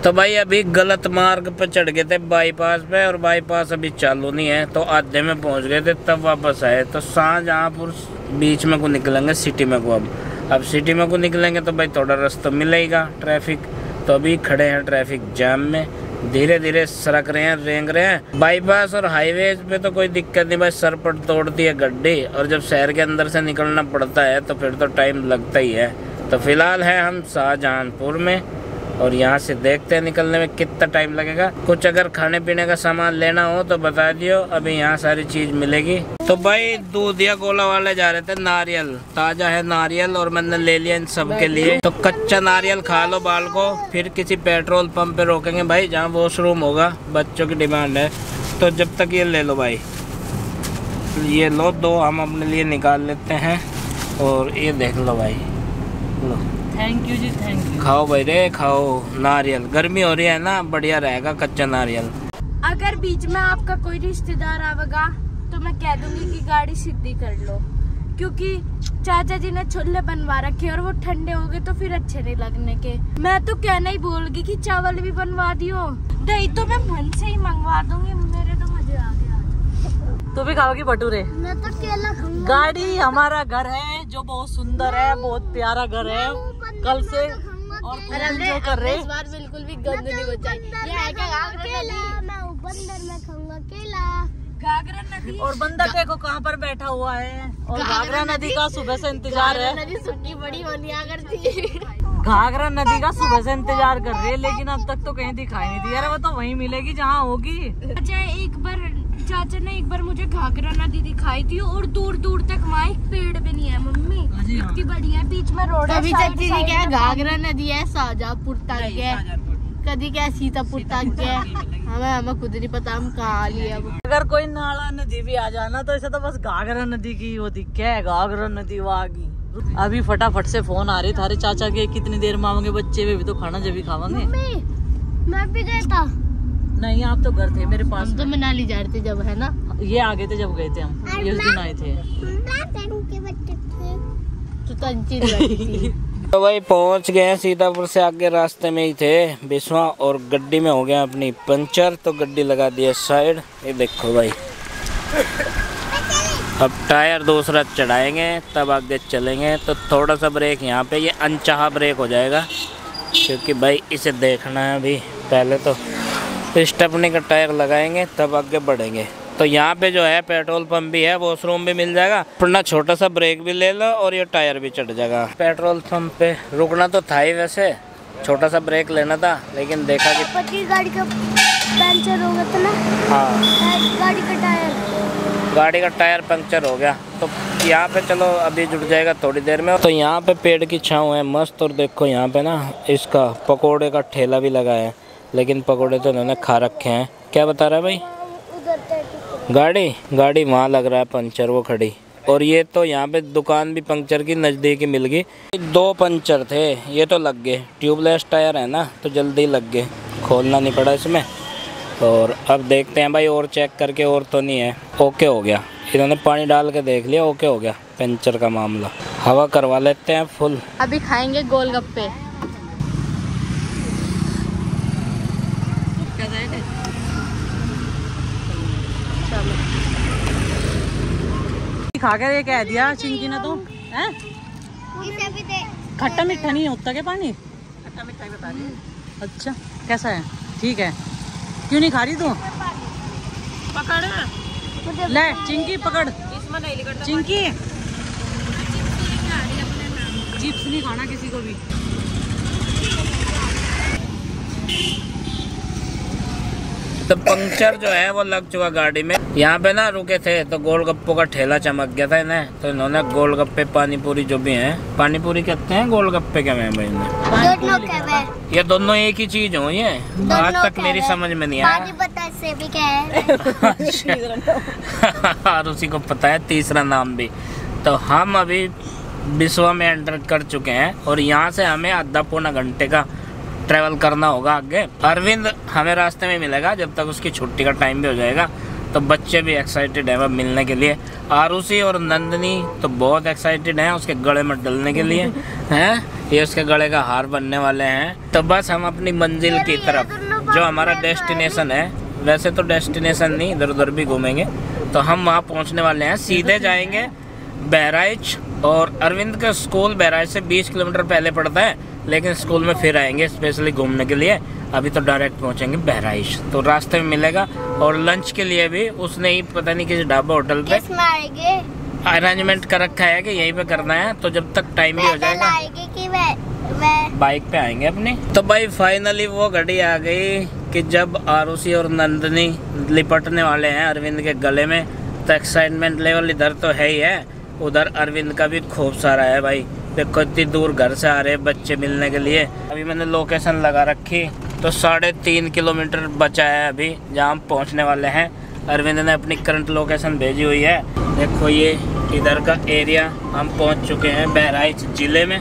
तो भाई अभी गलत मार्ग पे चढ़ गए थे बाईपास पे, और बाईपास अभी चालू नहीं है, तो आधे में पहुंच गए थे तब वापस आए। तो शाहजहांपुर बीच में को निकलेंगे सिटी में को। अब सिटी में को निकलेंगे तो भाई थोड़ा रास्ता मिलेगा ट्रैफिक। तो अभी खड़े हैं ट्रैफिक जाम में, धीरे धीरे सरक रहे हैं, रेंग रहे हैं। बाईपास और हाईवेज पे तो कोई दिक्कत नहीं भाई, सर पर तोड़ती है गड्डी, और जब शहर के अंदर से निकलना पड़ता है तो फिर तो टाइम लगता ही है। तो फिलहाल है हम शाहजहांपुर में, और यहाँ से देखते हैं निकलने में कितना टाइम लगेगा। कुछ अगर खाने पीने का सामान लेना हो तो बता दियो, अभी यहाँ सारी चीज मिलेगी। तो भाई दूधिया गोला वाले जा रहे थे, नारियल ताजा है नारियल, और मैंने ले लिया इन सब के लिए। तो कच्चा नारियल खा लो बाल को, फिर किसी पेट्रोल पंप पे रोकेंगे भाई जहाँ वॉशरूम होगा, बच्चों की डिमांड है। तो जब तक ये ले लो भाई, ये लो, 2 हम अपने लिए निकाल लेते हैं। और ये देख लो भाई, लो। थैंक यू जी, थैंक यू। खाओ भाई रे खाओ नारियल, गर्मी हो रही है ना, बढ़िया रहेगा कच्चा नारियल। अगर बीच में आपका कोई रिश्तेदार आवेगा तो मैं कह दूंगी कि गाड़ी सीधी कर लो, क्योंकि चाचा जी ने छोले बनवा रखे और वो ठंडे हो गए तो फिर अच्छे नहीं लगने के। मैं तो कहना ही भूलगी कि चावल भी बनवा दियो, दही तो मैं मन से ही मंगवा दूंगी। मेरे तो मजे आ गया। तू भी खाओगी भटूरे? मैं तो केला खाऊंगा। गाड़ी हमारा घर है जो बहुत सुंदर है, बहुत प्यारा घर है। कल से और जो कर रहे इस बार बिल्कुल भी गंद नहीं बचाई। ये है क्या घाघरा नदी? मैं बंदर में खाऊंगा केला। घाघरा नदी और बंदर देखो कहाँ पर बैठा हुआ है, और घाघरा नदी का सुबह से इंतजार है। नदी सुट्टी बड़ी होनी करती। घाघरा नदी का सुबह से इंतजार कर रहे हैं, लेकिन अब तक तो कहीं दिखाई नहीं दी। अरे वो तो वहीं मिलेगी जहाँ होगी। अच्छा चाचा ने एक बार मुझे घाघरा नदी दिखाई थी, और दूर दूर तक वहाँ एक पेड़ भी नहीं है मम्मी, इतनी बड़ी है, बीच में रोड है। चाची ने क्या घाघरा नदी है शाहजहांपुर तक है, कभी क्या सीतापुर तक है, हमें खुद नहीं पता हम कहाँ लिए। अगर कोई नाला नदी भी आ जाना तो ऐसा तो बस घाघरा नदी की वो दिखे है, घाघरा नदी वहाँ की। अभी फटाफट से फोन आ रही थारे चाचा के, कितनी देर में आवेंगे बच्चे, वे भी तो खाना जब भी खावेंगे। मैं भी गया था। नहीं आप तो घर थे मेरे पास, तो मनाली जा रहे थे जब, है ना? ये आगे थे जब गए थे हम, ये उस दिन आए थे। तो भाई पहुंच गए हैं सीतापुर से आगे, रास्ते में ही थे बिस्वा, और गड्डी में हो गया अपनी पंचर, तो गड्डी लगा दी है साइड। ये देखो भाई, अब टायर दूसरा चढ़ाएंगे तब आगे चलेंगे। तो थोड़ा सा ब्रेक यहाँ पे, ये अनचाहा ब्रेक हो जाएगा, क्योंकि भाई इसे देखना है अभी। पहले तो स्टेपनी का टायर लगाएंगे तब आगे बढ़ेंगे। तो यहाँ पे जो है पेट्रोल पंप भी है, वॉशरूम भी मिल जाएगा, अपना छोटा सा ब्रेक भी ले लो और ये टायर भी चढ़ जाएगा। पेट्रोल पंप पे रुकना तो था ही, वैसे छोटा सा ब्रेक लेना था, लेकिन देखा कि गाड़ी का पंचर हो गया था ना। हाँ, गाड़ी का टायर पंक्चर हो गया। तो यहाँ पे चलो अभी जुड़ जाएगा थोड़ी देर में। तो यहाँ पे पेड़ की छाँव है मस्त, और देखो यहाँ पे ना इसका पकोड़े का ठेला भी लगा है, लेकिन पकोड़े तो इन्होंने खा रखे हैं। क्या बता रहा है भाई? गाड़ी वहाँ लग रहा है पंचर, वो खड़ी। और ये तो यहाँ पे दुकान भी पंक्चर की नज़दीक ही मिल गई। 2 पंचर थे, ये तो लग गए, ट्यूबलेस टायर है ना तो जल्दी लग गए, खोलना नहीं पड़ा इसमें। और अब देखते हैं भाई, और चेक करके, और तो नहीं है, ओके हो गया। इन्होंने पानी डाल के देख लिया, ओके हो गया पंचर का मामला। हवा करवा लेते हैं फुल। अभी खाएंगे गोलगप्पे। खा कर ये कह दिया चिंकी ने, तो हैं? खट्टा मीठा नहीं होता क्या पानी? खट्टा मीठा ही बता रही। अच्छा कैसा है? ठीक है। क्यों नहीं खा रही तू? पकड़ ले चिंकी, पकड़ चिंकी। चिप्स नहीं खाना किसी को भी। तो पंक्चर जो है वो लग चुका गाड़ी में। यहाँ पे ना रुके थे तो गोलगप्पों का ठेला चमक गया था इन्हें, तो इन्होंने गोलगप्पे पानी पूरी जो भी हैं, पानी पूरी कहते हैं, गोलगप्पे क्या मैं भाई ने, ये दोनों एक ही चीज हो। ये आज तक मेरी समझ में नहीं आया। और उसी को पता है तीसरा नाम भी। तो हम अभी बिस्वा में एंटर कर चुके हैं, और यहाँ से हमें आधा पौना घंटे का ट्रैवल करना होगा आगे। अरविंद हमें रास्ते में मिलेगा जब तक उसकी छुट्टी का टाइम भी हो जाएगा। तो बच्चे भी एक्साइटेड हैं मिलने के लिए। आरुषि और नंदनी तो बहुत एक्साइटेड हैं उसके गले में डलने के लिए हैं। ये उसके गले का हार बनने वाले हैं। तो बस हम अपनी मंजिल की तरफ, जो हमारा डेस्टिनेशन है, वैसे तो डेस्टिनेशन नहीं, इधर उधर भी घूमेंगे, तो हम वहाँ पहुँचने वाले हैं। सीधे जाएंगे बहराइच, और अरविंद का स्कूल बहराइच से 20 किलोमीटर पहले पड़ता है, लेकिन स्कूल में फिर आएंगे स्पेशली घूमने के लिए। अभी तो डायरेक्ट पहुँचेंगे बहराइच, तो रास्ते में मिलेगा। और लंच के लिए भी उसने ही पता नहीं किसी ढाबा होटल पे अरेंजमेंट कर रखा है कि यहीं पे करना है। तो जब तक टाइम भी हो जाएगा बाइक पे आएंगे अपनी। तो भाई फाइनली वो घड़ी आ गई कि जब आरुषि और नंदनी लिपटने वाले हैं अरविंद के गले में। तो एक्साइटमेंट लेवल इधर तो है ही है, उधर अरविंद का भी खूब सारा है भाई। देखो इतनी दूर घर से आ रहे हैं बच्चे मिलने के लिए। अभी मैंने लोकेशन लगा रखी, तो 3.5 किलोमीटर बचा है अभी जहाँ हम पहुँचने वाले हैं। अरविंद ने अपनी करंट लोकेशन भेजी हुई है। देखो ये इधर का एरिया, हम पहुँच चुके हैं बहराइच ज़िले में।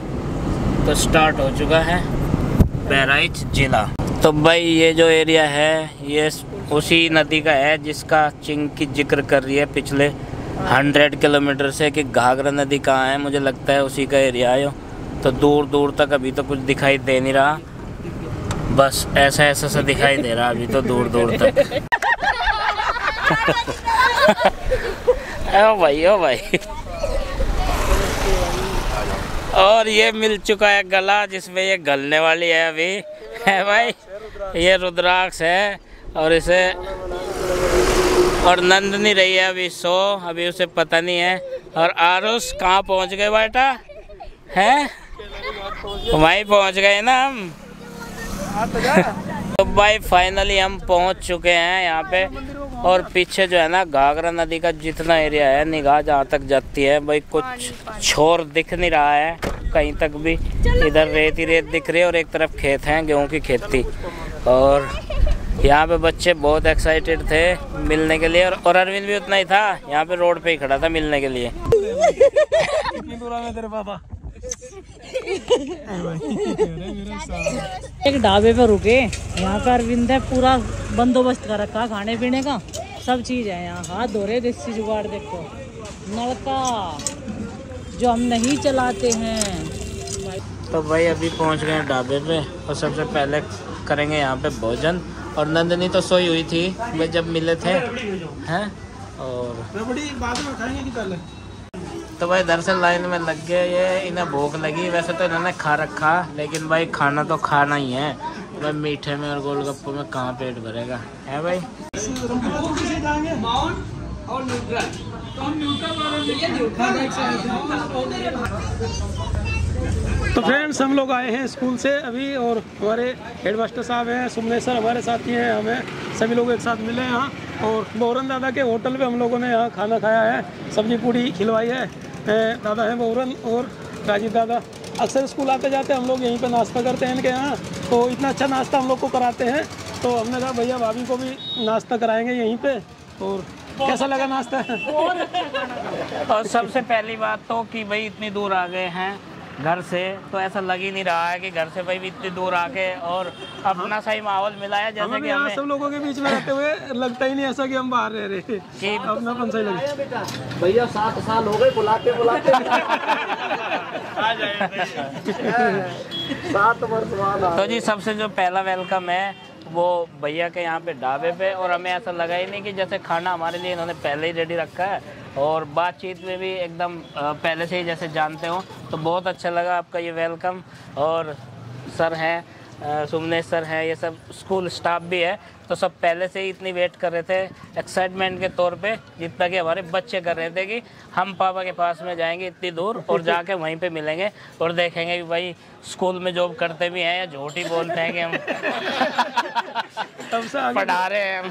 तो स्टार्ट हो चुका है बहराइच ज़िला। तो भाई ये जो एरिया है ये उसी नदी का है जिसका चिंकी जिक्र कर रही है पिछले 100 किलोमीटर से कि घाघरा नदी कहाँ है। मुझे लगता है उसी का एरिया है। तो दूर दूर तक अभी तो कुछ दिखाई दे नहीं रहा, बस ऐसा ऐसा सा दिखाई दे रहा अभी तो दूर दूर तक। ओ भाई और ये मिल चुका है गला जिसमें ये गलने वाली है अभी, है भाई। ये रुद्राक्ष है और इसे, और नंदनी रही है अभी सो, अभी उसे पता नहीं है। और आरुष कहाँ पहुँच गए बेटा, हैं वहीं पहुँच गए ना हम। तो भाई फाइनली हम पहुँच चुके हैं यहाँ पे। और पीछे जो है ना घाघरा नदी का जितना एरिया है, निगाह जहाँ तक जाती है भाई, कुछ छोर दिख नहीं रहा है कहीं तक भी। इधर रेत ही रेत दिख रही है और एक तरफ खेत हैं, गेहूं की खेती। और यहाँ पे बच्चे बहुत एक्साइटेड थे मिलने के लिए, और अरविंद भी उतना ही था, यहाँ पे रोड पे ही खड़ा था मिलने के लिए। एक ढाबे पे रुके, यहाँ का अरविंद है पूरा बंदोबस्त कर रखा खाने पीने का, सब चीज है यहाँ। हाथ धो रहे देसी जुगाड़, देखो नलका जो हम नहीं चलाते हैं। तो भाई अभी पहुँच गए ढाबे पे, और सबसे पहले करेंगे यहाँ पे भोजन। और नंदनी तो सोई हुई थी वे जब मिले थे, हैं। और बाद में खाएंगे कि पहले? तो भाई इधर से लाइन में लग गए, ये इन्हें भूख लगी। वैसे तो इन्होंने खा रखा, लेकिन भाई खाना तो खाना ही है भाई। मीठे में और गोलगप्पों में कहाँ पेट भरेगा, है भाई। तो फ्रेंड्स हम लोग आए हैं स्कूल से अभी, और हमारे हेडमास्टर साहब हैं, सुमने सर हमारे साथी हैं, हमें सभी लोग एक साथ मिले यहाँ। और बौरन दादा के होटल पे हम लोगों ने यहाँ खाना खाया है, सब्जी पूड़ी खिलवाई है। दादा हैं बौरन और राजीव दादा। अक्सर स्कूल आते जाते हम लोग यहीं पे नाश्ता करते हैं इनके यहाँ, तो इतना अच्छा नाश्ता हम लोग को कराते हैं। तो हमने कहा भैया भाभी को भी नाश्ता कराएँगे यहीं पर। और कैसा लगा नाश्ता? और सबसे पहली बात तो कि भाई इतनी दूर आ गए हैं घर से, तो ऐसा लग ही नहीं रहा है कि घर से भाई भी इतनी दूर आके और अपना सही माहौल मिला है। जैसे कि हमें सब लोगों के बीच में रहते हुए लगता ही नहीं ऐसा कि हम बाहर रह रहे कि अपनापन सही लगे। भैया 7 साल हो गए बुलाते बुलाते आ जाए 7 वर्ष बाद। तो जी सबसे जो पहला वेलकम है वो भैया के यहाँ पे ढाबे पे, और हमें ऐसा लगा ही नहीं कि जैसे खाना हमारे लिए इन्होंने पहले ही रेडी रखा है, और बातचीत में भी एकदम पहले से ही जैसे जानते हो। तो बहुत अच्छा लगा आपका ये वेलकम। और सर हैं, सुमने सर हैं, ये सब स्कूल स्टाफ भी है, तो सब पहले से ही इतनी वेट कर रहे थे एक्साइटमेंट के तौर पे, जितना कि हमारे बच्चे कर रहे थे कि हम पापा के पास में जाएंगे इतनी दूर और जाके वहीं पे मिलेंगे और देखेंगे कि भाई स्कूल में जॉब करते भी हैं या झूठ ही बोलते हैं कि हम पढ़ा रहे हैं।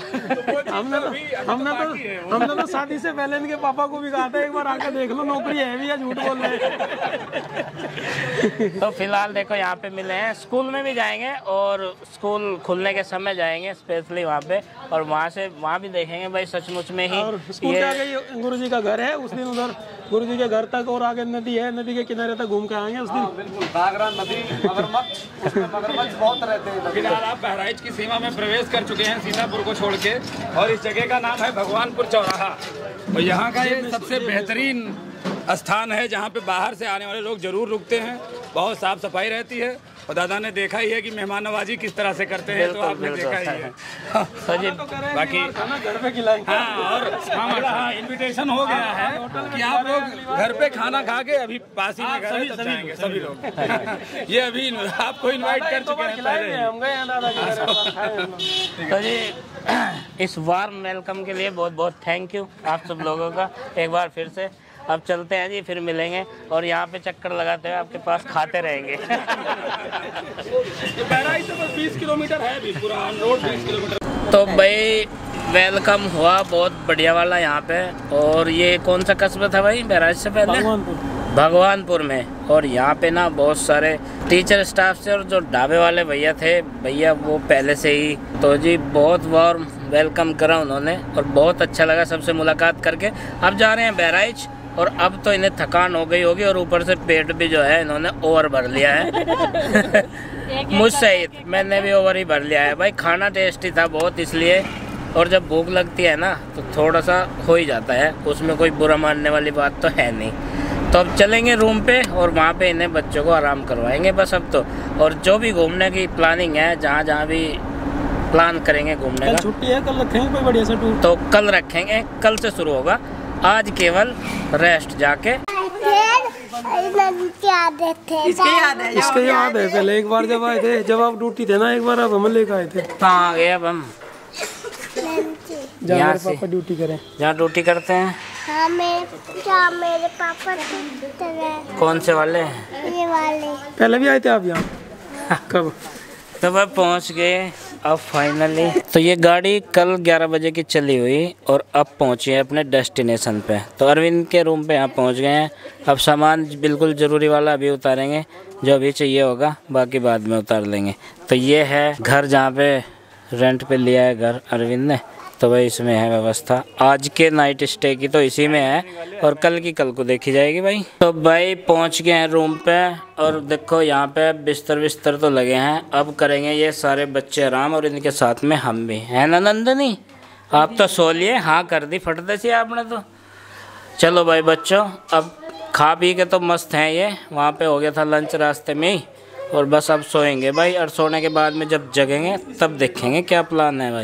हमने तो शादी से पहले इनके पापा को भी कहा था एक बार आकर देख लो नौकरी है भी या झूठ बोल रहे हैं। तो फिलहाल देखो यहाँ पे मिले हैं, स्कूल में भी जाएंगे और स्कूल खुलने के समय जाएंगे स्पेशली वहाँ पे, और वहाँ भी देखेंगे भाई सचमुच में ही। और स्कूल के आगे गुरु जी का घर है, उस दिन उधर गुरु जी के घर तक और आगे नदी है, नदी के किनारे तक घूम के आएंगे उस दिन। बिल्कुल घाघरा नदी मगरमच्छ, उसमें मगरमच्छ बहुत रहते हैं। फिलहाल आप बहराइच की सीमा में प्रवेश कर चुके हैं सीतापुर को छोड़ के, और इस जगह का नाम है भगवानपुर चौराहा। और यहाँ का ये सबसे बेहतरीन स्थान है जहाँ पे बाहर से आने वाले लोग जरूर रुकते हैं बहुत साफ सफाई रहती है और दादा ने देखा ही है कि मेहमान नवाजी किस तरह से करते हैं, तो आपने देखा ही है। बाकी खाना घर पे खिलाएंगे। हाँ, और हमारा इनविटेशन हो गया है कि आप लोग घर पे खाना खा के अभी पास ही में घर है, तब जाएंगे सभी लोग। ये अभी आपको इनवाइट कर चुके हैं पहले ही। हम गए हैं दादा के घर पे, खाए हम लोग। तो जी इस वार्म वेलकम के लिए बहुत बहुत थैंक यू आप सब लोगों का एक बार फिर से। अब चलते हैं जी, फिर मिलेंगे और यहाँ पे चक्कर लगाते हुए आपके पास खाते रहेंगे। बहराइच से बस 20 किलोमीटर है अभी, पूरा ऑन रोड 20 किलोमीटर। तो भाई वेलकम हुआ बहुत बढ़िया वाला यहाँ पे। और ये कौन सा कस्बा था भाई बहराइच से पहले? भगवानपुर में। और यहाँ पे ना बहुत सारे टीचर स्टाफ से और जो ढाबे वाले भैया थे, भैया वो पहले से ही, तो जी बहुत वार्म वेलकम करा उन्होंने और बहुत अच्छा लगा सबसे मुलाकात करके। अब जा रहे हैं बहराइच और अब तो इन्हें थकान हो गई होगी और ऊपर से पेट भी जो है इन्होंने ओवर भर लिया है। मुझसे ही मैंने भी ओवर ही भर लिया है भाई। खाना टेस्टी था बहुत, इसलिए। और जब भूख लगती है ना तो थोड़ा सा हो ही जाता है, उसमें कोई बुरा मानने वाली बात तो है नहीं। तो अब चलेंगे रूम पे और वहाँ पे इन्हें बच्चों को आराम करवाएंगे बस अब तो। और जो भी घूमने की प्लानिंग है, जहाँ जहाँ भी प्लान करेंगे घूमने का, छुट्टी है कल रखेंगे कोई बढ़िया सा टूर, तो कल रखेंगे, कल से शुरू होगा। आज केवल रेस्ट जाके इसके याद है पहले एक बार जब आए थे, जब आप ड्यूटी थे ना एक बार, आप हम लेकर आए थे। कहाँ आ गए अब हम? जहाँ मेरे पापा ड्यूटी करें, जहाँ ड्यूटी करते हैं। हाँ, मेरे पापा कौन से वाले? ये वाले। पहले भी आए थे आप यहाँ? कब? तो वह पहुँच गए अब फाइनली। तो ये गाड़ी कल 11 बजे की चली हुई और अब पहुँची है अपने डेस्टिनेशन पे। तो अरविंद के रूम पे यहाँ पहुँच गए हैं। अब सामान बिल्कुल ज़रूरी वाला अभी उतारेंगे, जो अभी चाहिए होगा बाकी बाद में उतार लेंगे। तो ये है घर जहाँ पे रेंट पे लिया है घर अरविंद ने, तो भाई इसमें है व्यवस्था। आज के नाइट स्टे की तो इसी में है और कल की कल को देखी जाएगी भाई। तो भाई पहुंच गए हैं रूम पे और देखो यहाँ पे बिस्तर तो लगे हैं। अब करेंगे ये सारे बच्चे आराम और इनके साथ में हम भी, है ना नंदनी? आप तो सो लिए, हाँ कर दी फटते से आपने तो। चलो भाई बच्चों, अब खा पी के तो मस्त हैं ये। वहाँ पे हो गया था लंच रास्ते में ही और बस अब सोएंगे भाई। और सोने के बाद में जब जगेंगे तब देखेंगे क्या प्लान है भाई।